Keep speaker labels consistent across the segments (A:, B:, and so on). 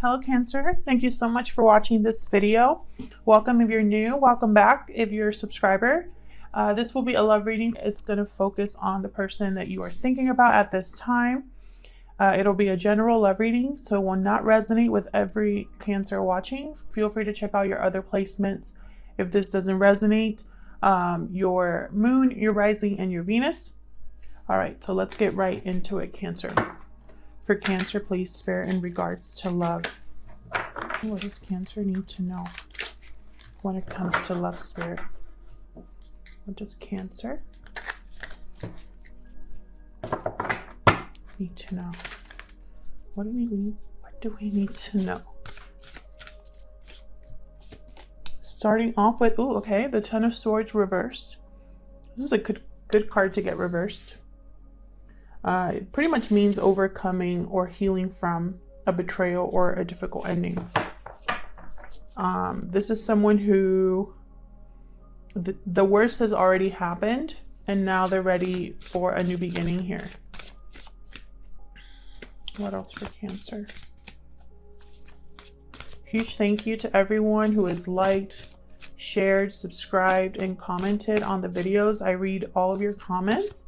A: Hello Cancer, thank you so much for watching this video. Welcome if you're new, welcome back if you're a subscriber. This will be a love reading. It's going to focus on the person that you are thinking about at this time. It'll be a general love reading, so it will not resonate with every Cancer watching. Feel free to check out your other placements if this doesn't resonate. Your moon, your rising, and your Venus. All right, so let's get right into it, Cancer. For Cancer, please, Spirit, in regards to love. What does Cancer need to know when it comes to love, Spirit? What does Cancer need to know? What do we need to know? Starting off with, oh, okay, the Ten of Swords reversed. This is a good card to get reversed. It pretty much means overcoming or healing from a betrayal or a difficult ending. This is someone who the worst has already happened and now they're ready for a new beginning here. What else for Cancer? Huge thank you to everyone who has liked, shared, subscribed, and commented on the videos. I read all of your comments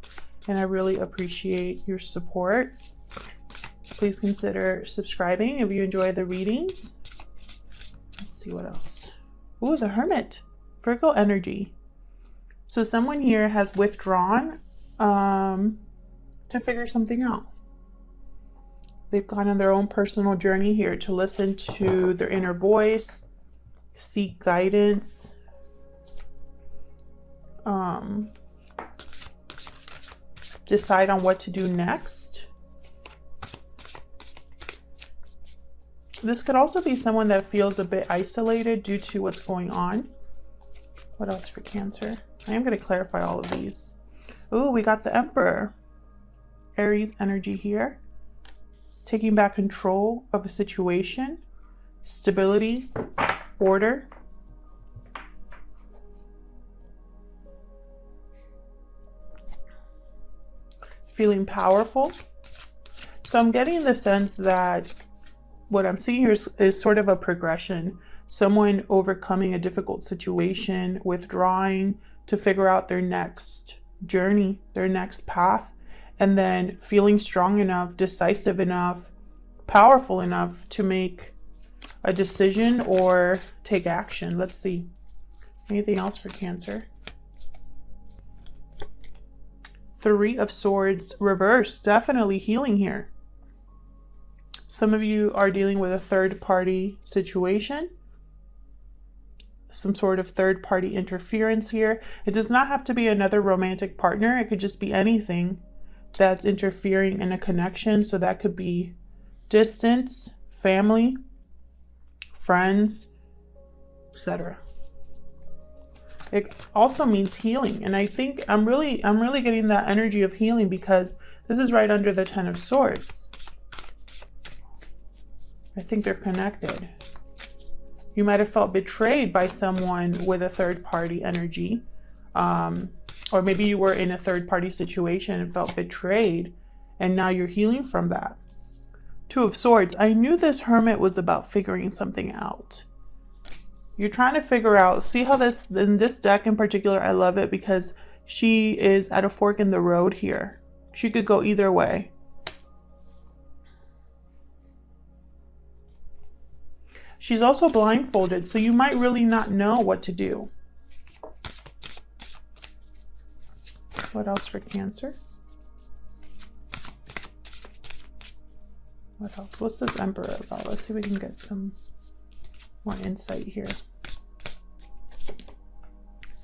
A: and I really appreciate your support. Please consider subscribing if you enjoy the readings. Let's see what else. Ooh, the Hermit. Virgo energy. So someone here has withdrawn to figure something out. They've gone on their own personal journey here to listen to their inner voice, seek guidance, decide on what to do next. This could also be someone that feels a bit isolated due to what's going on. What else for Cancer? I am going to clarify all of these. Oh, we got the Emperor. Aries energy here. Taking back control of a situation. Stability. Order. Feeling powerful. So I'm getting the sense that what I'm seeing here is sort of a progression. Someone overcoming a difficult situation, withdrawing to figure out their next journey, their next path, and then feeling strong enough, decisive enough, powerful enough to make a decision or take action. Let's see. Anything else for Cancer? Three of Swords reversed. Definitely healing here. Some of you are dealing with a third-party situation. Some sort of third-party interference here. It does not have to be another romantic partner. It could just be anything that's interfering in a connection. So that could be distance, family, friends, etc. It also means healing, and I think I'm really getting that energy of healing because this is right under the Ten of Swords. I think they're connected. You might have felt betrayed by someone with a third-party energy, or maybe you were in a third-party situation and felt betrayed, and now you're healing from that. Two of Swords. I knew this Hermit was about figuring something out. You're trying to figure out, see how this, in this deck in particular, I love it because she is at a fork in the road here. She could go either way. She's also blindfolded, so you might really not know what to do. What else for Cancer? What else? What's this Emperor about? Let's see if we can get some more insight here.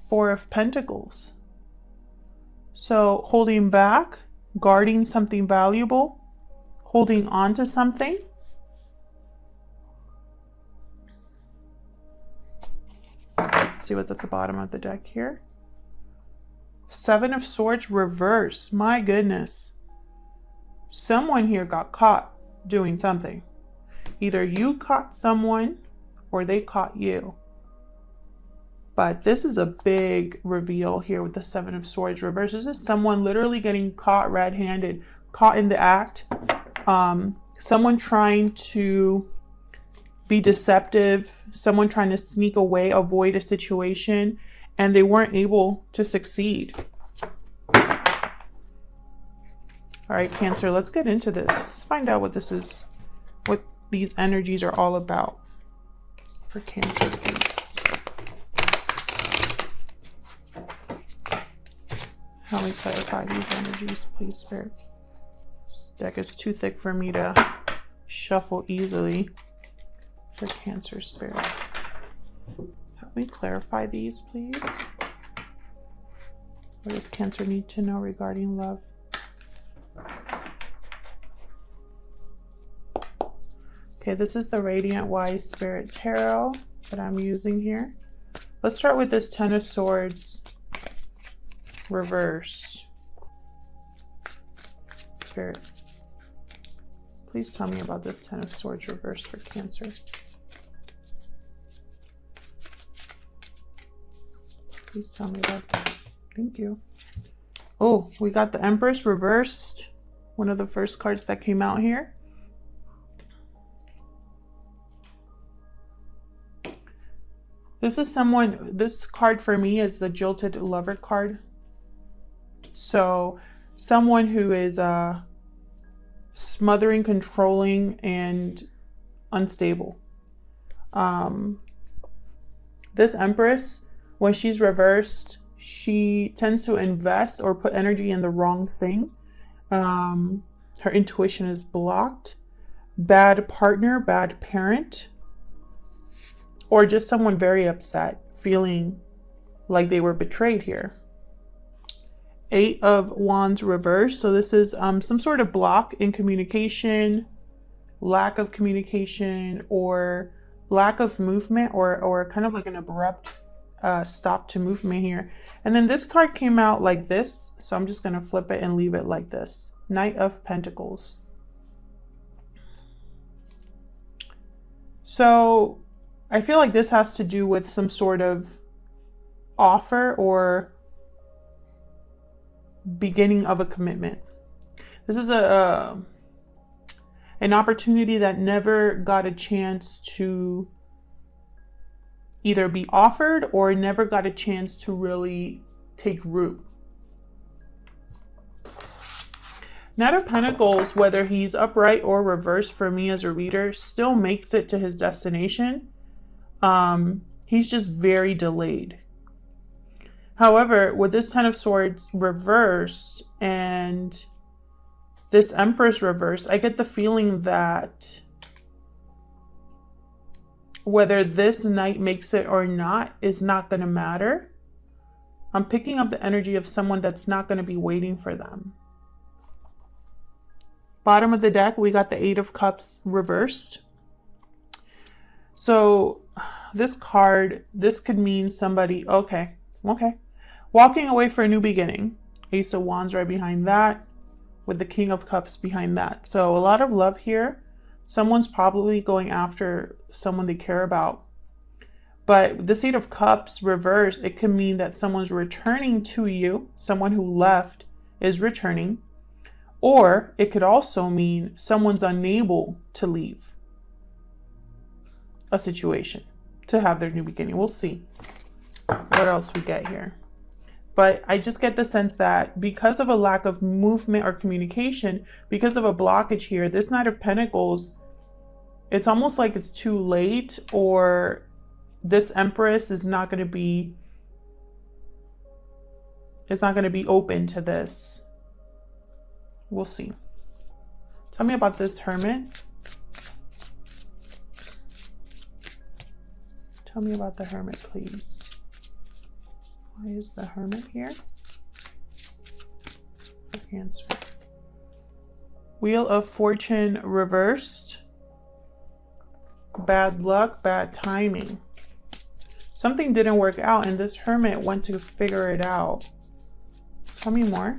A: Four of Pentacles. So holding back, guarding something valuable, holding on to something. Let's see what's at the bottom of the deck here. Seven of Swords reverse. My goodness. Someone here got caught doing something. Either you caught someone or they caught you. But this is a big reveal here with the Seven of Swords reverse. This is someone literally getting caught red-handed, caught in the act. Someone trying to be deceptive, someone trying to sneak away, avoid a situation, and they weren't able to succeed. All right, Cancer, let's get into this. Let's find out what this is, what these energies are all about for Cancer, please. Help me clarify these energies, please, Spirit. This deck is too thick for me to shuffle easily. For Cancer, Spirit, help me clarify these, please. What does Cancer need to know regarding love? Okay, this is the Radiant Wise Spirit Tarot that I'm using here. Let's start with this Ten of Swords reverse. Spirit, please tell me about this Ten of Swords reverse for Cancer. Please tell me about that. Thank you. Oh, we got the Empress reversed. One of the first cards that came out here. This is someone, this card for me is the Jilted Lover card. So someone who is smothering, controlling, and unstable. This Empress, when she's reversed, she tends to invest or put energy in the wrong thing. Her intuition is blocked. Bad partner, bad parent, or just someone very upset, feeling like they were betrayed here. Eight of Wands reversed. So this is some sort of block in communication, lack of communication, or lack of movement, or kind of like an abrupt stop to movement here. And then this card came out like this, so I'm just going to flip it and leave it like this. Knight of Pentacles. So I feel like this has to do with some sort of offer or beginning of a commitment. This is an opportunity that never got a chance to either be offered or never got a chance to really take root. Knight of Pentacles, whether he's upright or reversed for me as a reader, still makes it to his destination. He's just very delayed. However, with this Ten of Swords reversed and this Empress reversed, I get the feeling that whether this knight makes it or not is not going to matter. I'm picking up the energy of someone that's not going to be waiting for them. Bottom of the deck, we got the Eight of Cups reversed. So this card, this could mean somebody, okay. Walking away for a new beginning. Ace of Wands right behind that, with the King of Cups behind that. So a lot of love here. Someone's probably going after someone they care about. But this Eight of Cups reverse, it can mean that someone's returning to you. Someone who left is returning. Or it could also mean someone's unable to leave a situation to have their new beginning. We'll see what else we get here. But I just get the sense that because of a lack of movement or communication, because of a blockage here, this Knight of Pentacles, it's almost like it's too late, or this Empress is not going to be, it's not going to be open to this. We'll see. Tell me about this Hermit. Tell me about the Hermit, please. Why is the Hermit here? Cancer. Wheel of Fortune reversed. Bad luck, bad timing. Something didn't work out and this Hermit went to figure it out. Tell me more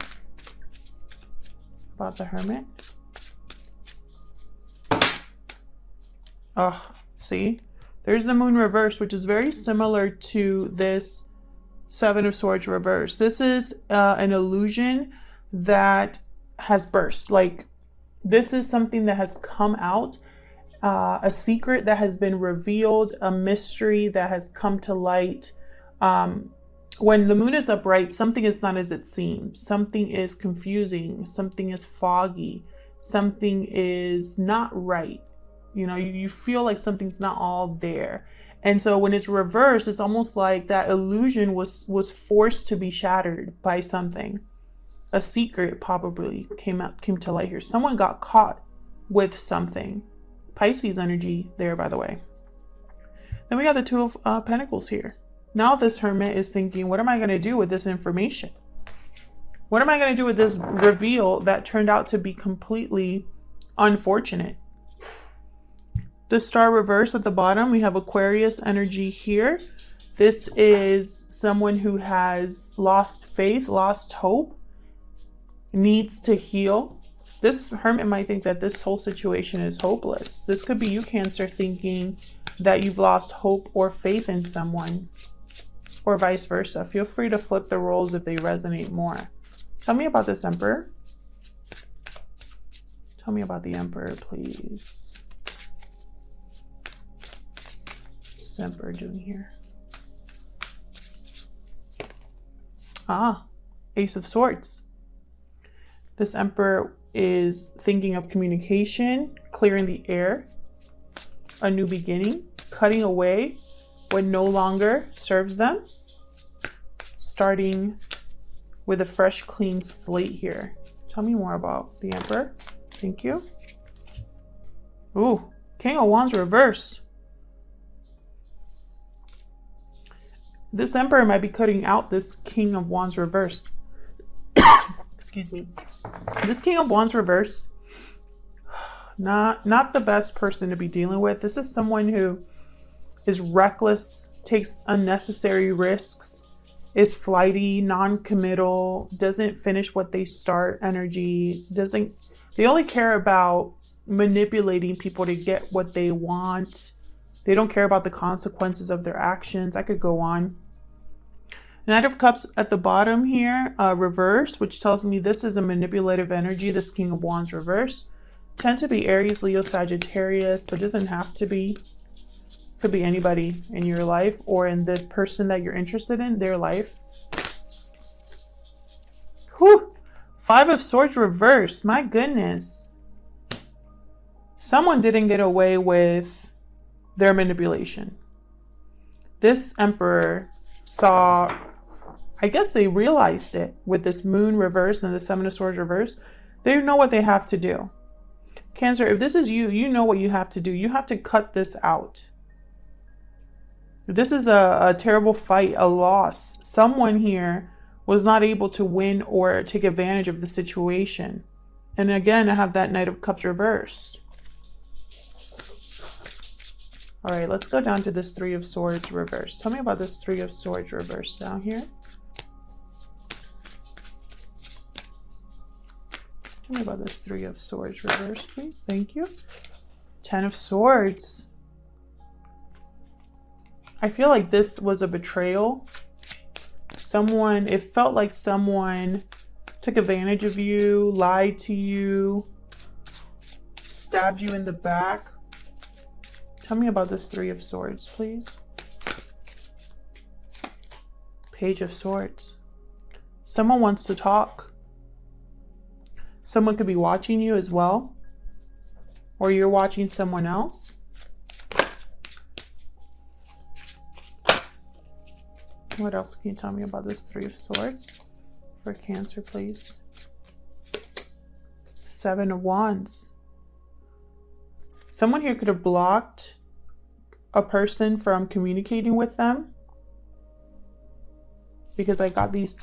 A: about the Hermit. Oh, see? There's the Moon reverse, which is very similar to this Seven of Swords reverse. This is an illusion that has burst. Like, this is something that has come out a secret that has been revealed, a mystery that has come to light. When the moon is upright, something is not as it seems. Something is confusing. Something is foggy. Something is not right. You know, you feel like something's not all there. And so when it's reversed, it's almost like that illusion was forced to be shattered by something. A secret probably came to light here. Someone got caught with something. Pisces energy there, by the way. Then we got the Two of Pentacles here. Now this Hermit is thinking, what am I going to do with this information? What am I going to do with this reveal that turned out to be completely unfortunate? The Star reverse at the bottom, we have Aquarius energy here. This is someone who has lost faith, lost hope, needs to heal. This Hermit might think that this whole situation is hopeless. This could be you, Cancer, thinking that you've lost hope or faith in someone, or vice versa. Feel free to flip the roles if they resonate more. Tell me about this Emperor. Tell me about the Emperor, please. What's this Emperor doing here? Ah, Ace of Swords. This Emperor is thinking of communication, clearing the air, a new beginning, cutting away what no longer serves them, starting with a fresh, clean slate here. Tell me more about the Emperor. Thank you. Ooh, King of Wands reverse. This Emperor might be cutting out this King of Wands reverse. Excuse me. This King of Wands reverse, not the best person to be dealing with. This is someone who is reckless, takes unnecessary risks, is flighty, non-committal, doesn't finish what they start energy, they only care about manipulating people to get what they want. They don't care about the consequences of their actions. I could go on. Knight of Cups at the bottom here, reverse, which tells me this is a manipulative energy, this King of Wands reverse. Tend to be Aries, Leo, Sagittarius, but doesn't have to be. Could be anybody in your life or in the person that you're interested in, their life. Whew. Five of Swords reverse. My goodness. Someone didn't get away with their manipulation. This Emperor saw, I guess they realized it with this Moon reverse and the Seven of Swords reverse. They know what they have to do. Cancer, if this is you, you know what you have to do. You have to cut this out. If this is a terrible fight, a loss, someone here was not able to win or take advantage of the situation. And again, I have that Knight of Cups reversed. All right, let's go down to this Three of Swords reverse. Tell me about this Three of Swords reverse down here. Tell me about this Three of Swords reverse, please. Thank you. Ten of Swords. I feel like this was a betrayal. It felt like someone took advantage of you, lied to you, stabbed you in the back. Tell me about this Three of Swords, please. Page of Swords. Someone wants to talk. Someone could be watching you as well. Or you're watching someone else. What else can you tell me about this Three of Swords? For Cancer, please. Seven of Wands. Someone here could have blocked a person from communicating with them. Because I got these,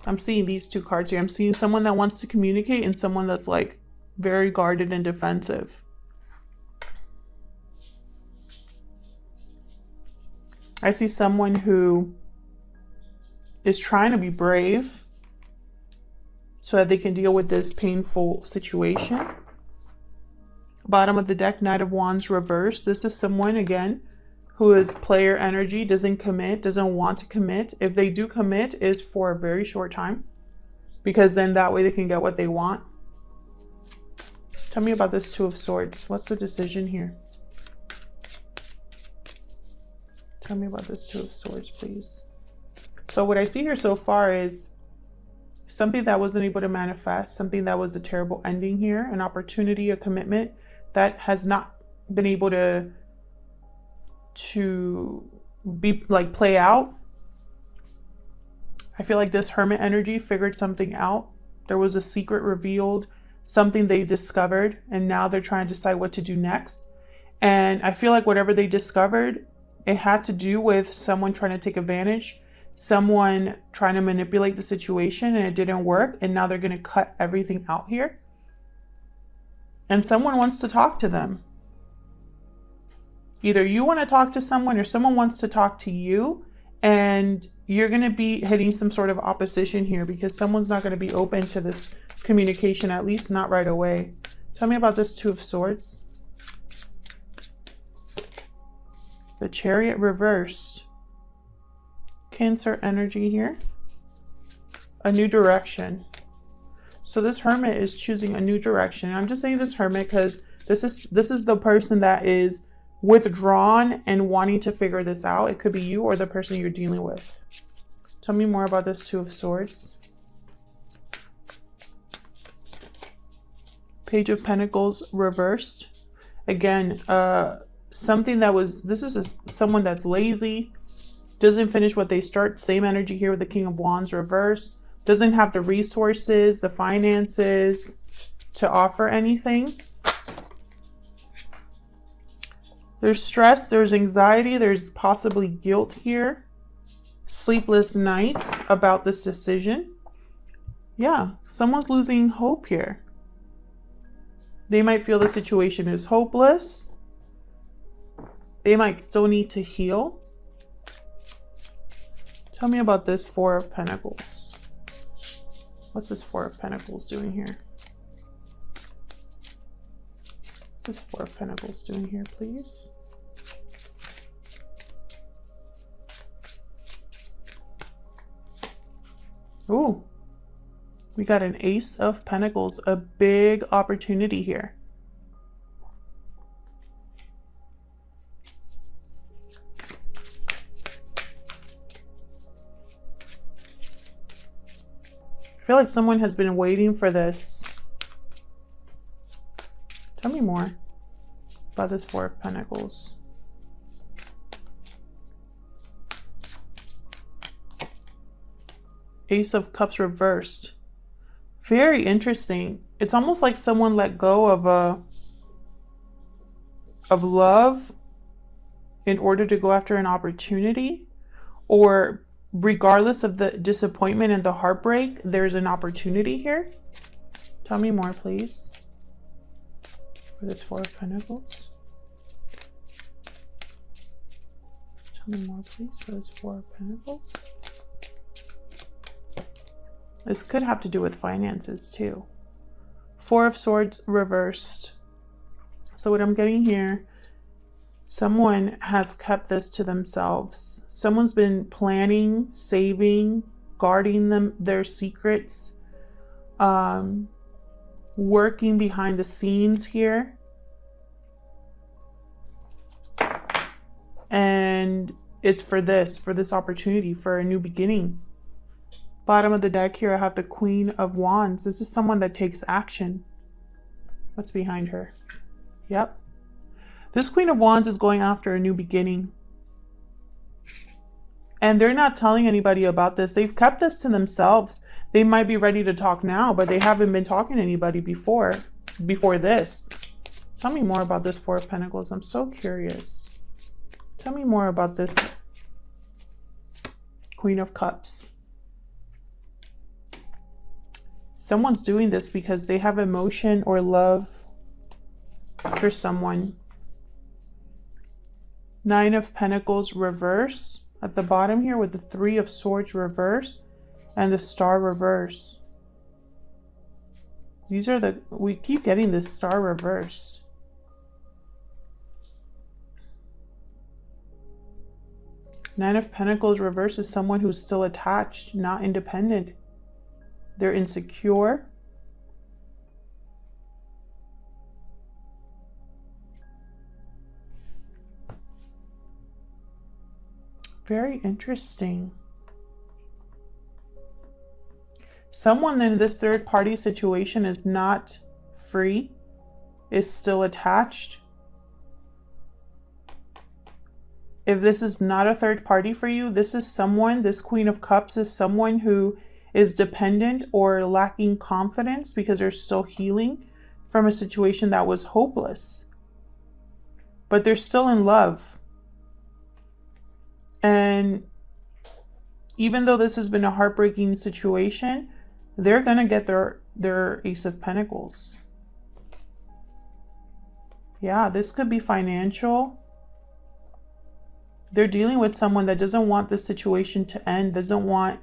A: I'm seeing these two cards here. I'm seeing someone that wants to communicate and someone that's like very guarded and defensive. I see someone who is trying to be brave so that they can deal with this painful situation. Bottom of the deck, Knight of Wands reverse. This is someone, again, who is player energy, doesn't commit, doesn't want to commit. If they do commit, it's for a very short time, because then that way they can get what they want. Tell me about this Two of Swords. What's the decision here? Tell me about this Two of Swords, please. So what I see here so far is something that wasn't able to manifest, something that was a terrible ending here, an opportunity, a commitment that has not been able to be like play out. I feel like this Hermit energy figured something out. There was a secret revealed, something they discovered, and now they're trying to decide what to do next. And I feel like whatever they discovered, it had to do with someone trying to take advantage, someone trying to manipulate the situation, and it didn't work. And now they're going to cut everything out here. And someone wants to talk to them. Either you want to talk to someone or someone wants to talk to you, and you're going to be hitting some sort of opposition here because someone's not going to be open to this communication, at least not right away. Tell me about this Two of Swords. The Chariot reversed. Cancer energy here. A new direction. So this Hermit is choosing a new direction. I'm just saying this Hermit because this is the person that is withdrawn and wanting to figure this out. It could be you or the person you're dealing with. Tell me more about this Two of Swords. Page of Pentacles reversed. Again, something that was, someone that's lazy, doesn't finish what they start. Same energy here with the King of Wands reversed. Doesn't have the resources, the finances to offer anything. There's stress, there's anxiety, there's possibly guilt here. Sleepless nights about this decision. Yeah, someone's losing hope here. They might feel the situation is hopeless. They might still need to heal. Tell me about this Four of Pentacles. What's this Four of Pentacles doing here? What's this Four of Pentacles doing here, please? Ooh, we got an Ace of Pentacles, a big opportunity here. I feel like someone has been waiting for this. Tell me more about this Four of Pentacles. Ace of Cups reversed. Very interesting. It's almost like someone let go of love in order to go after an opportunity, or regardless of the disappointment and the heartbreak, there's an opportunity here. Tell me more, please, for this Four of Pentacles. Tell me more, please, for this Four of Pentacles. This could have to do with finances too. Four of Swords reversed. So what I'm getting here, someone has kept this to themselves. Someone's been planning, saving, guarding their secrets, working behind the scenes here. And it's for this opportunity, for a new beginning. Bottom of the deck here, I have the Queen of Wands. This is someone that takes action. What's behind her? Yep. This Queen of Wands is going after a new beginning. And they're not telling anybody about this. They've kept this to themselves. They might be ready to talk now, but they haven't been talking to anybody before this. Tell me more about this Four of Pentacles. I'm so curious. Tell me more about this Queen of Cups. Someone's doing this because they have emotion or love for someone. Nine of Pentacles reverse at the bottom here with the Three of Swords reverse and the Star reverse. These are we keep getting this Star reverse. Nine of Pentacles reverse is someone who's still attached, not independent. They're insecure. Very interesting. Someone in this third party situation is not free, is still attached. If this is not a third party for you, this is someone, this Queen of Cups is someone who is dependent or lacking confidence because they're still healing from a situation that was hopeless. But they're still in love. And even though this has been a heartbreaking situation, they're going to get their Ace of Pentacles. Yeah, this could be financial. They're dealing with someone that doesn't want the situation to end, doesn't want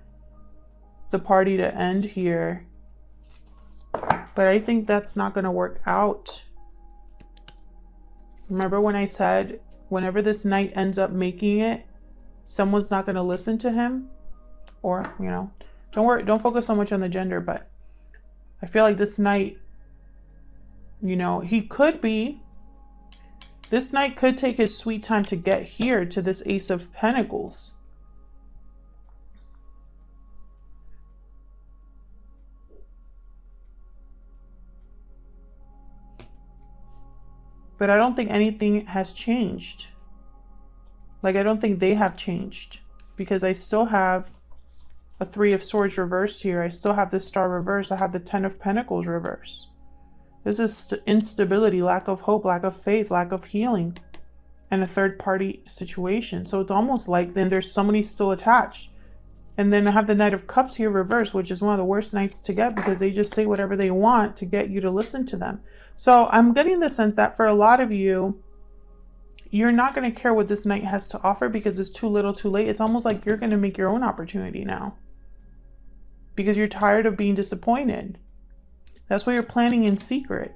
A: the party to end here. But I think that's not going to work out. Remember when I said, whenever this knight ends up making it, someone's not going to listen to him? Or, you know, don't worry, don't focus so much on the gender, but I feel like this knight, you know, this knight could take his sweet time to get here to this Ace of Pentacles. But I don't think anything has changed. Like, I don't think they have changed, because I still have a Three of Swords reversed here. I still have the Star reversed. I have the Ten of Pentacles reversed. This is instability, lack of hope, lack of faith, lack of healing, and a third party situation. So it's almost like then there's somebody still attached. And then I have the Knight of Cups here reversed, which is one of the worst knights to get because they just say whatever they want to get you to listen to them. So I'm getting the sense that for a lot of you, you're not going to care what this knight has to offer because it's too little too late. It's almost like you're going to make your own opportunity now because you're tired of being disappointed. That's why you're planning in secret.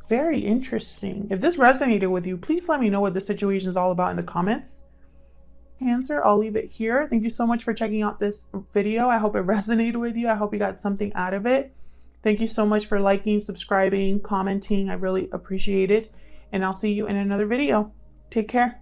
A: Very interesting. If this resonated with you, please let me know what the situation is all about in the comments. Cancer, I'll leave it here. Thank you so much for checking out this video. I hope it resonated with you. I hope you got something out of it. Thank you so much for liking, subscribing, commenting. I really appreciate it. And I'll see you in another video. Take care.